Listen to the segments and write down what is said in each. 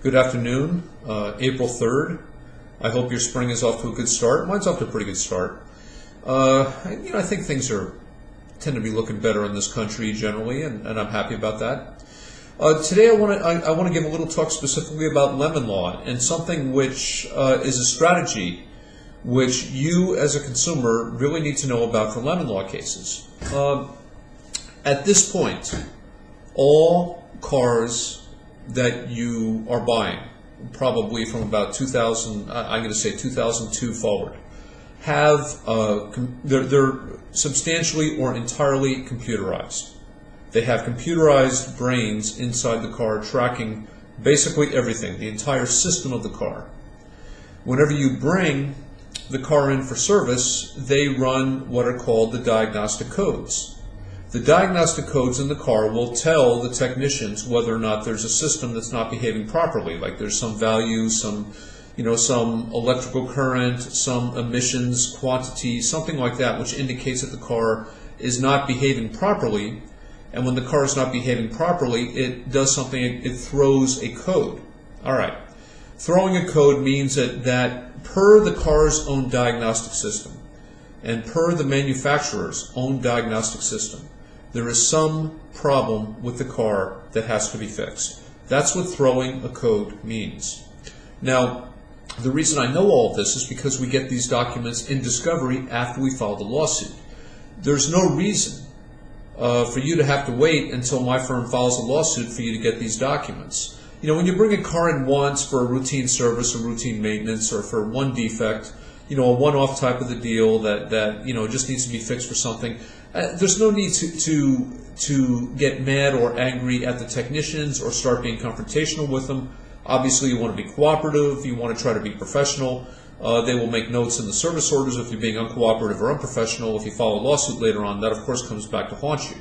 Good afternoon, April 3rd. I hope your spring is off to a good start. Mine's off to a pretty good start. I think things tend to be looking better in this country generally, and I'm happy about that. Today I want to give a little talk specifically about lemon law and something which is a strategy which you as a consumer really need to know about for lemon law cases. At this point, all cars that you are buying, probably from about 2000, I'm going to say 2002 forward, they're substantially or entirely computerized. They have computerized brains inside the car tracking basically everything, the entire system of the car. Whenever you bring the car in for service, they run what are called the diagnostic codes. The diagnostic codes in the car will tell the technicians whether or not there's a system that's not behaving properly, like there's some value, some electrical current, some emissions quantity, something like that, which indicates that the car is not behaving properly. And when the car is not behaving properly, it does something, it throws a code. All right. Throwing a code means that per the car's own diagnostic system and per the manufacturer's own diagnostic system, there is some problem with the car that has to be fixed. That's what throwing a code means. Now, the reason I know all of this is because we get these documents in discovery after we file the lawsuit. There's no reason for you to have to wait until my firm files a lawsuit for you to get these documents. When you bring a car in once for a routine service or routine maintenance or for one defect, a one-off type of the deal that just needs to be fixed for something, there's no need to get mad or angry at the technicians or start being confrontational with them. Obviously, you want to be cooperative. You want to try to be professional. They will make notes in the service orders if you're being uncooperative or unprofessional. If you file a lawsuit later on, that of course comes back to haunt you.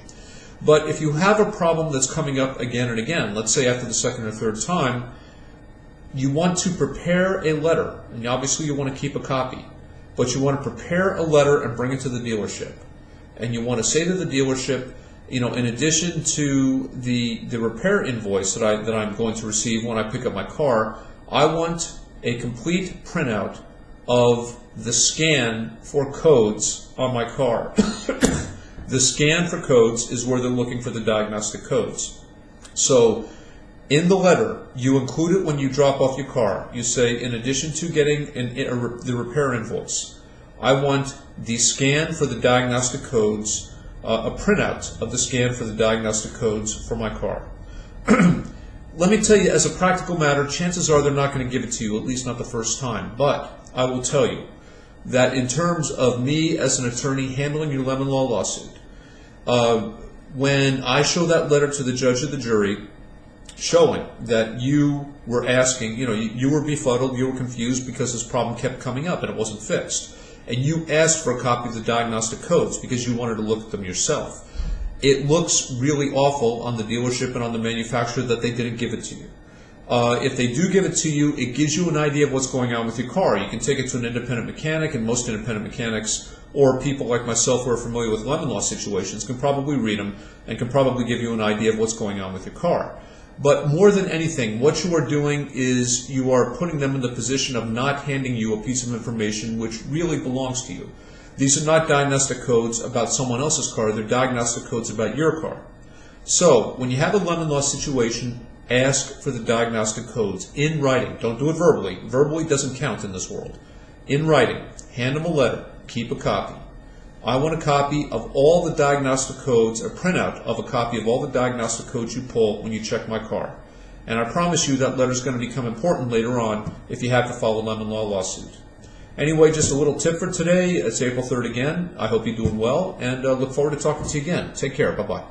But if you have a problem that's coming up again and again, let's say after the second or third time, you want to prepare a letter, and obviously you want to keep a copy, but you want to prepare a letter and bring it to the dealership. And you want to say to the dealership, in addition to the repair invoice that I'm going to receive when I pick up my car, I want a complete printout of the scan for codes on my car. The scan for codes is where they're looking for the diagnostic codes. So in the letter, you include it when you drop off your car. You say, in addition to getting the repair invoice, I want the scan for the diagnostic codes, a printout of the scan for the diagnostic codes for my car. Let me tell you, as a practical matter, chances are they're not going to give it to you, at least not the first time. But I will tell you that in terms of me as an attorney handling your lemon law lawsuit, when I show that letter to the judge or the jury, showing that you were asking, you were befuddled, you were confused because this problem kept coming up and it wasn't fixed, and you asked for a copy of the diagnostic codes because you wanted to look at them yourself. It looks really awful on the dealership and on the manufacturer that they didn't give it to you. If they do give it to you, it gives you an idea of what's going on with your car. You can take it to an independent mechanic, and most independent mechanics or people like myself who are familiar with lemon law situations can probably read them and can probably give you an idea of what's going on with your car. But more than anything, what you are doing is you are putting them in the position of not handing you a piece of information which really belongs to you. These are not diagnostic codes about someone else's car, they're diagnostic codes about your car. So, when you have a lemon law situation, ask for the diagnostic codes in writing. Don't do it verbally. Verbally doesn't count in this world. In writing, hand them a letter, keep a copy. I want a copy of all the diagnostic codes, a printout of a copy of all the diagnostic codes you pull when you check my car. And I promise you that letter is going to become important later on if you have to file a lemon law lawsuit. Anyway, just a little tip for today. It's April 3rd again. I hope you're doing well, and look forward to talking to you again. Take care. Bye-bye.